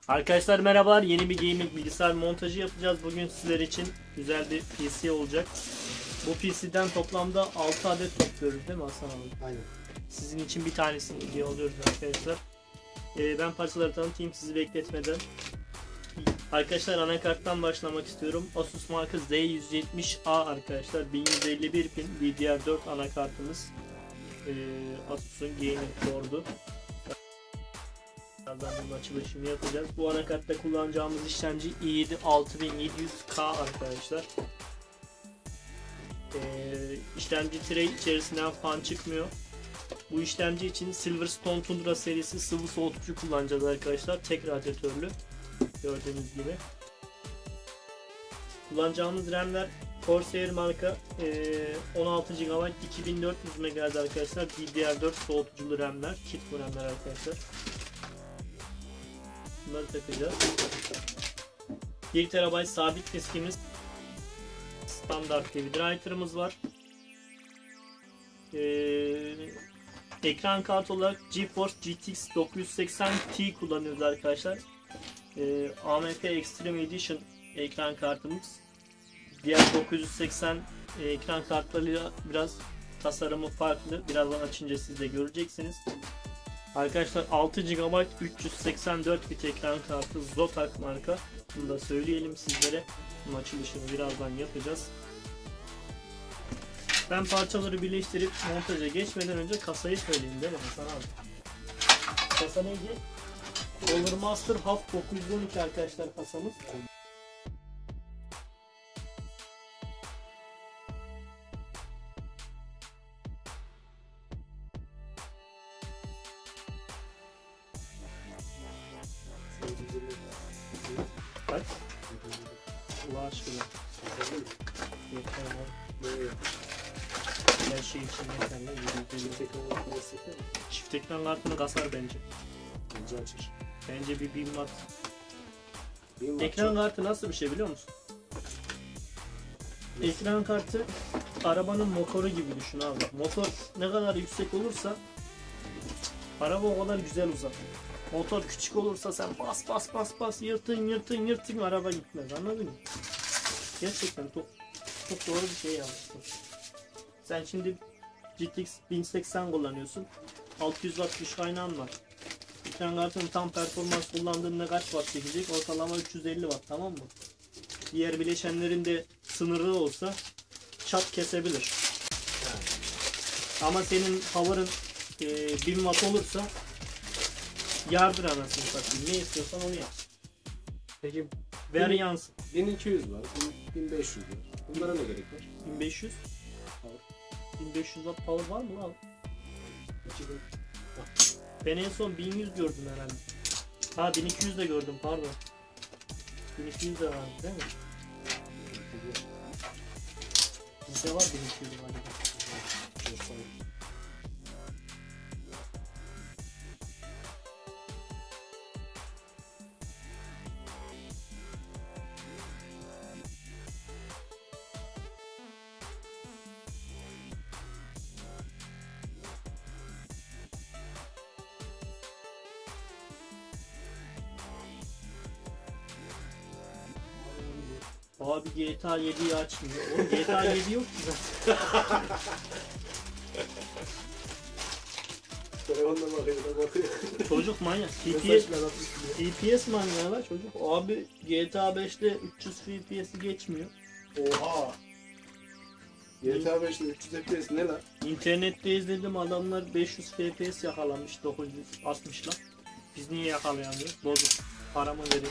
Arkadaşlar merhabalar. Yeni bir gaming bilgisayar montajı yapacağız. Bugün sizler için güzel bir PC olacak. Bu PC'den toplamda 6 adet topluyoruz değil mi Hasan abi? Aynen. Sizin için bir tanesini video alıyoruz arkadaşlar. Ben parçaları tanıtayım sizi bekletmeden. Arkadaşlar anakarttan başlamak istiyorum. Asus marka Z170A arkadaşlar. 1151 pin DDR4 anakartımız. Asus'un gaming board'u. Birazdan bunun açılışını yapacağız. Bu anakartta kullanacağımız işlemci i7 6700K arkadaşlar. İşlemci tray içerisinden fan çıkmıyor. Bu işlemci için Silverstone Tundra serisi sıvı soğutucu kullanacağız arkadaşlar. Tek radyatörlü. Gördüğünüz gibi. Kullanacağımız RAM'ler Corsair marka 16 GB 2400 MHz arkadaşlar. DDR4 soğutuculu RAM'ler. Kit bu RAM'ler arkadaşlar. Bunları takacağız. 1 TB sabit diskimiz, standart bir writer'ımız var. Ekran kartı olarak GeForce GTX 980 Ti kullanıyoruz arkadaşlar. AMD Extreme Edition ekran kartımız. Diğer 980 ekran kartlarıyla biraz tasarımı farklı. Birazdan açınca siz de göreceksiniz. Arkadaşlar 6 GB 384 bit ekran kartı Zotac marka. Bunu da söyleyelim sizlere. Bunun açılışını birazdan yapacağız. Ben parçaları birleştirip montaja geçmeden önce kasayı söyleyeyim değil mi Hasan abi? Kasa neydi? Colormaster Half 912 arkadaşlar kasamız. Kaç? Allah aşkına. Yeter var. Her şey için yeterli. Çift ekran kartını kasar bence. Bence açır. Bence bir 1000 watt. Watt Ekran kartı nasıl bir şey biliyor musun? Ekran kartı arabanın motoru gibi düşün abi. Motor ne kadar yüksek olursa araba o kadar güzel uzar. Motor küçük olursa sen bas yırtın araba gitmez, anladın mı? Gerçekten çok doğru bir şey yapmışsın. Sen şimdi GTX 1080 kullanıyorsun. 600 watt güç kaynağın var. Ekran kartının tam performans kullandığında kaç watt çekecek? Ortalama 350 watt, tamam mı? Diğer bileşenlerin de sınırlı olsa çat kesebilir. Ama senin power'ın 1000 watt olursa yardır anasını satayım. Ne istiyorsan onu yap. Peki Ver yansın. 1200 var, 1500 var. Bunlara ne gerek var? 1500. Power. 1500 watt power var mı lan? 2000. Ben en son 1100 gördüm herhalde. Ha 1200 de gördüm, pardon. 1200 de vardı değil mi? Bizde var 1200 galiba. Abi GTA 7'yi açmıyor. Oğlum GTA 7 yok ki zaten. Telefonla bakıyor. Çocuk manyak. FPS manyağı la çocuk. Abi GTA 5'te 300 FPS'i geçmiyor. Oha! GTA 5'te 300 FPS ne lan? İnternette izledim, adamlar 500 FPS yakalamış 960'la. Biz niye yakalayamıyoruz? Bozuk. Paramı verin.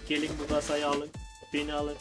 Gelin bu kasayı alın. Beni alın.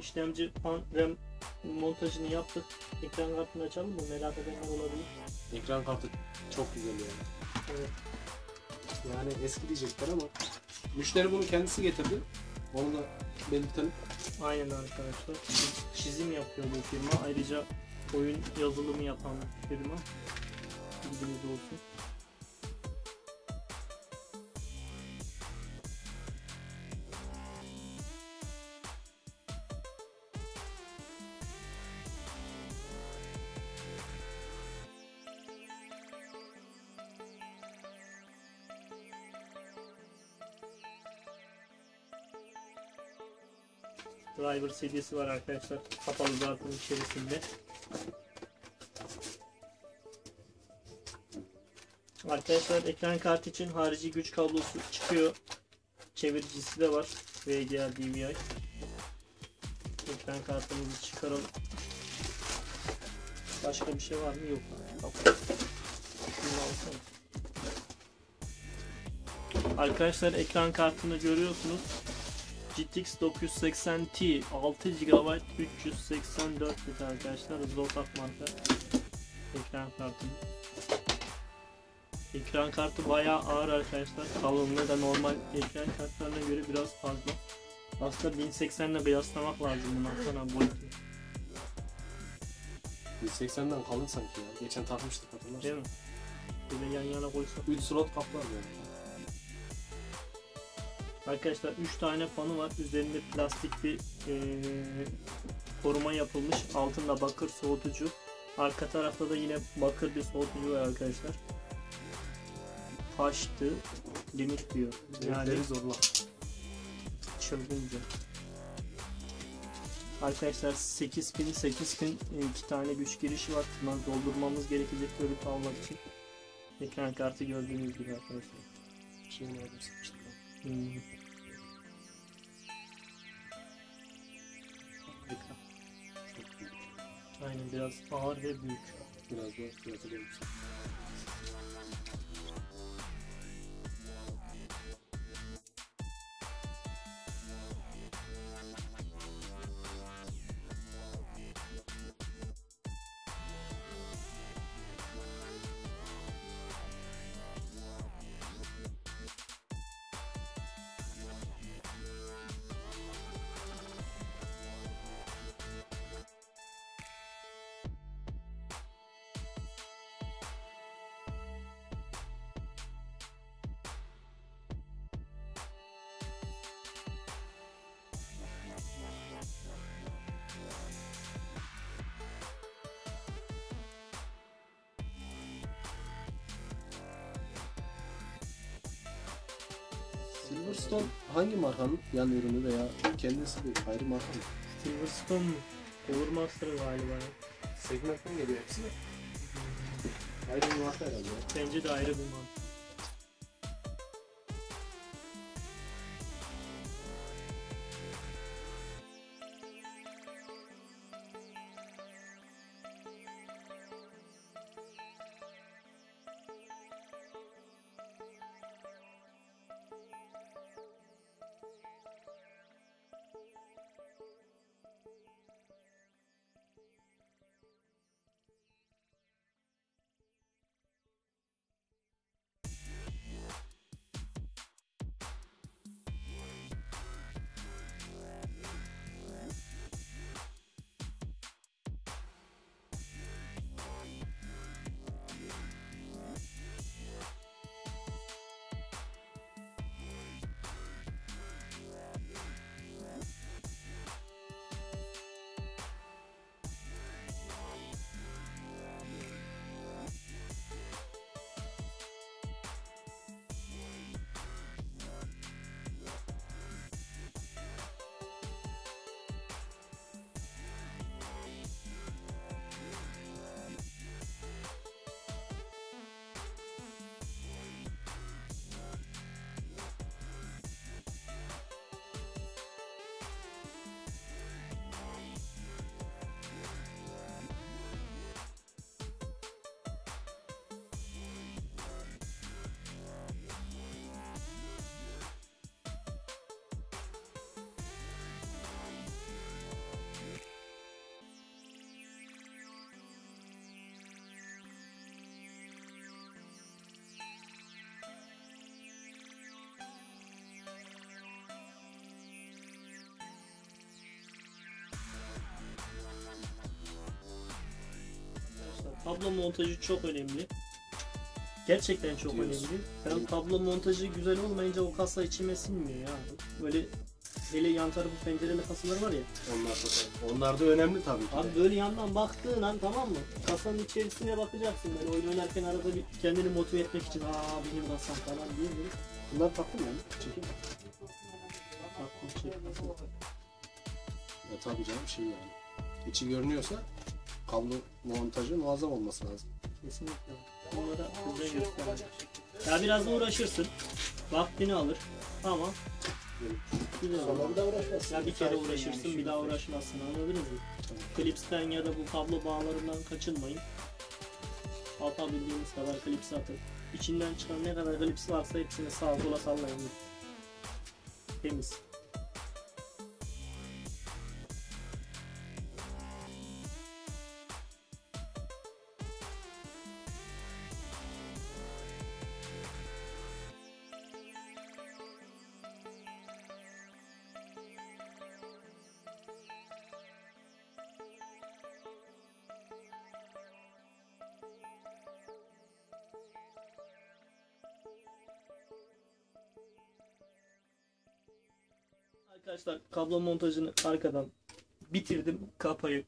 İşlemci RAM montajını yaptık. Ekran kartını açalım mı? Merak edenler olabilir. Ekran kartı çok güzel yani. Evet. Yani eski diyecekler ama müşteri bunu kendisi getirdi. Onu da belirtelim. Aynen arkadaşlar. Çizim yapıyor bu firma. Ayrıca oyun yazılımı yapan firma. Bilginiz olsun. Driver CD'si var arkadaşlar. Kapalı zarfın içerisinde. Arkadaşlar ekran kartı için harici güç kablosu çıkıyor. Çeviricisi de var. VGA DVI. Ekran kartımızı çıkaralım. Başka bir şey var mı? Yok. Şunu alsana. Arkadaşlar ekran kartını görüyorsunuz. GTX 980 Ti 6 GB 384 bit arkadaşlar. Zotac marka ekran kartı. Ekran kartı bayağı ağır arkadaşlar. Kalınlığı da normal ekran kartlarına göre biraz fazla. Aslında 1080 ile kıyaslamak lazım bundan sonra boyutu. 180'den kalın sanki ya. Geçen takmıştık hatırlarsın. Değil mi? Böyle yan yana koysak. 3 slot kaplar yani. Arkadaşlar 3 tane fanı var. Üzerinde plastik bir koruma yapılmış. Altında bakır soğutucu. Arka tarafta da yine bakır bir soğutucu var arkadaşlar. Taştı limit diyor. Yani zorla. çılgınca. Arkadaşlar 8000 2 tane güç girişi var. Bunları doldurmamız gerekecek görüntü almak için. Ekran kartı gördüğünüz gibi arkadaşlar. Şeyini almıştık. Aynen biraz ağır ve büyük. Biraz da fiyatı da yüksek. Silverstone hangi markanın yan ürünü veya kendisi bir ayrı marka mı? Silverstone mu? Powermaster galiba ya. Segmentten geliyor hepsi de. Ayrı bir marka herhalde ya. Bence de ayrı bir mantık. Kablo montajı çok önemli. Gerçekten çok Diyorsun. önemli. Ben kablo montajı güzel olmayınca o kasa içime sinmiyor ya. Böyle hele yan tarafı pencereli kasalar var ya. Onlar da önemli tabii ki. Abi böyle yandan baktığın an, tamam mı? Kasanın içerisine bakacaksın, böyle oyun oynarken arada bir kendini motive etmek için benim kasam falan diye böyle Bunlar taktın yani. Çekin. aklım çekmesin. Ya tabii canım şey yani. İçi görünüyorsa kablo montajı muazzam olması lazım. Kesinlikle. Bunlara özen göstermek. Ya biraz da uğraşırsın. Vaktini alır. Ama güzel olur. Sonunda uğraşmazsın. Ya bir kere uğraşırsın, bir daha uğraşmazsın, anladınız mı? Klipsten ya da bu kablo bağlarından kaçınmayın. Atabildiğiniz kadar klips atın. İçinden çıkan ne kadar klips varsa hepsini sağa sola sallayın. Temiz. Arkadaşlar kablo montajını arkadan bitirdim. Kapağı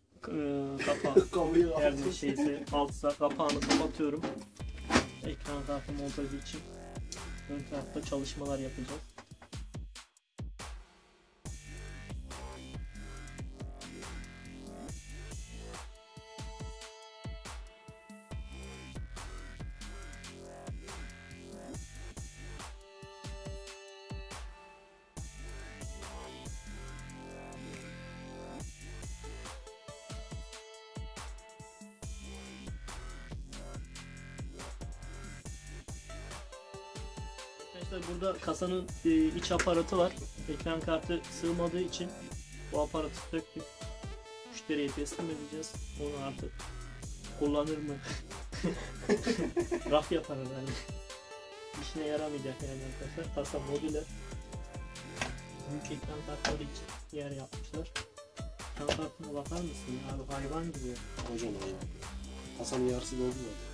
her bir şeyse altsa kapağını kapatıyorum. Ekran kartı montajı için ön tarafta çalışmalar yapacağız. Arkadaşlar burada kasanın iç aparatı var. Ekran kartı sığmadığı için bu aparatı söktük. Müşteriye teslim edeceğiz. Onu artık kullanır mı? Raf yapar herhalde. İşine yaramayacak yani arkadaşlar. Kasa modüler. Büyük ekran kartları için yer yapmışlar. Ekran kartına bakar mısın ya? Abi hayvan gibi. Hocam ya. Hasan'ın yarısı doldu zaten.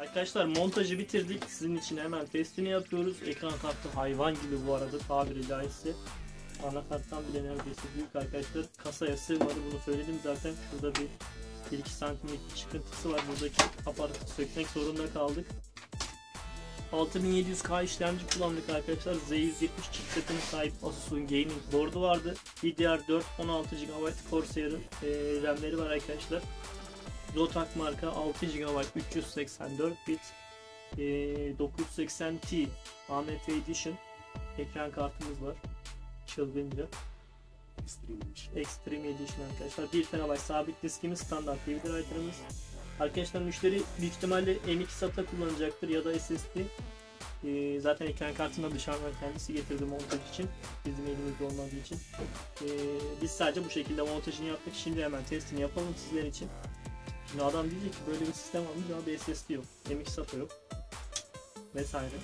Arkadaşlar montajı bitirdik. Sizin için hemen testini yapıyoruz. Ekran kartı hayvan gibi bu arada, tabiri caizse. Anakarttan bile neredeyse büyük arkadaşlar. Kasaya sığmadı, bunu söyledim zaten. Şurada bir 1-2 santimlik çıkıntısı var. Buradaki aparatı sökmek zorunda kaldık. 6700K işlemci kullandık arkadaşlar. Z170 chipsetine sahip Asus'un gaming board'u vardı. DDR4 16 GB Corsair'ın RAM'leri var arkadaşlar. Zotac marka 6 GB 384 bit 980 Ti AMF Edition ekran kartımız var. Çılgınca. Extreme Edition arkadaşlar. 1 TB sabit diskimiz, standart DVD writer'ımız. Arkadaşlar müşteri büyük ihtimalle M2 SATA kullanacaktır ya da SSD. Zaten ekran kartını dışarıdan kendisi getirdi montaj için. Bizim elimizde olmadığı için. Biz sadece bu şekilde montajını yaptık. Şimdi hemen testini yapalım sizler için. Şimdi adam diyecek ki böyle bir sistem almış ama bir SSD yok. M2 SATA yok. Vesaire.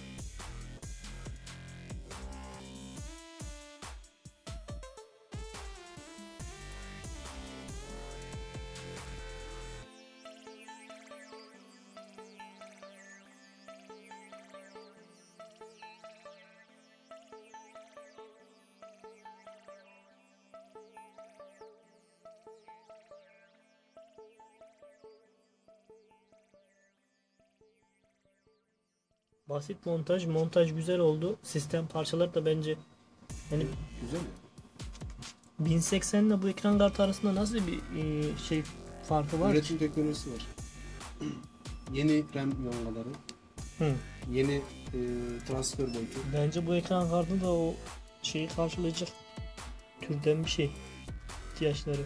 Basit montaj güzel oldu. Sistem parçaları da bence yani Güzel mi? 1080 ile bu ekran kartı arasında nasıl bir şey farkı var? Üretim teknolojisi var. Yeni RAM yongaları, Hı. yeni transfer boyutu. Bence bu ekran kartı da o şeyi karşılayacak türden bir şey, ihtiyaçları.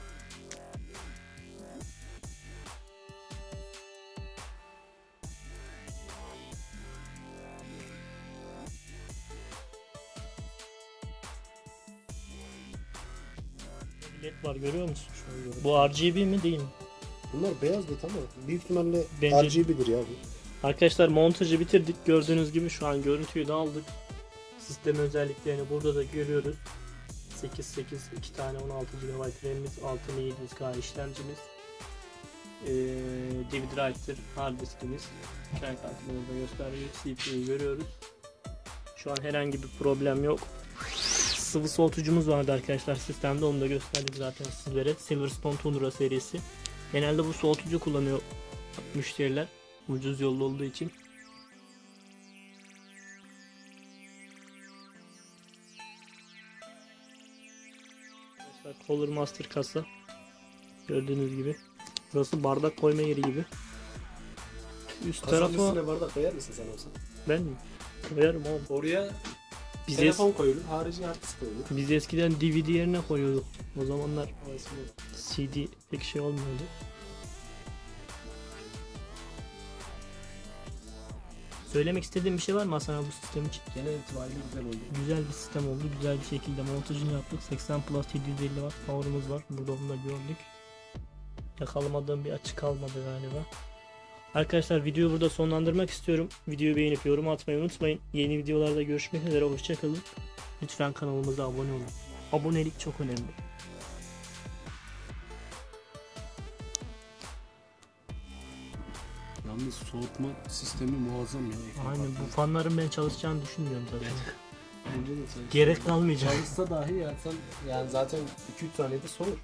LED var, görüyor musun? Bu RGB mi değil mi? Bunlar beyaz lit ama büyük ihtimalle Bence- RGB'dir ya bu. Arkadaşlar montajı bitirdik. Gördüğünüz gibi şu an görüntüyü de aldık. Sistem özelliklerini burada da görüyoruz. 2 tane 16 GB RAM'imiz, 6700K işlemcimiz, DVD writer, hard diskimiz, ekran kartını burada gösteriyor. CPU'yu görüyoruz. Şu an herhangi bir problem yok. Sıvı soğutucumuz vardı arkadaşlar sistemde, onu da gösterdik zaten sizlere. Silverstone Tundra serisi. Genelde bu soğutucu kullanıyor müşteriler, ucuz yollu olduğu için. Arkadaşlar Cooler Master kasa. Gördüğünüz gibi. Burası bardak koyma yeri gibi. Üst Kasanın tarafı üstüne bardak koyar mısın sen olsan? ben mi? Koyarım oğlum. Oraya Biz, telefon koyulur, harici hard disk koyulur. biz eskiden DVD yerine koyuyorduk. O zamanlar O eski yok. CD pek şey olmuyordu. Söylemek istediğim bir şey var mı Hasan abi bu sistem için? Genel itibariyle güzel oldu. Güzel bir sistem oldu. Güzel bir şekilde montajını yaptık. 80 plus 750 watt power'ımız var. Burada onu da gördük. Yakalamadığım bir açı kalmadı galiba. Arkadaşlar videoyu burada sonlandırmak istiyorum. Videoyu beğenip yorum atmayı unutmayın. Yeni videolarda görüşmek üzere. Hoşçakalın. Lütfen kanalımıza abone olun. Abonelik çok önemli. Yalnız soğutma sistemi muazzam ya. Aynen, bu fanların ben çalışacağını düşünmüyorum zaten. Bence de çalışsa. Gerek kalmayacak. Çalışsa dahi yani zaten 2-3 saniyede soğur.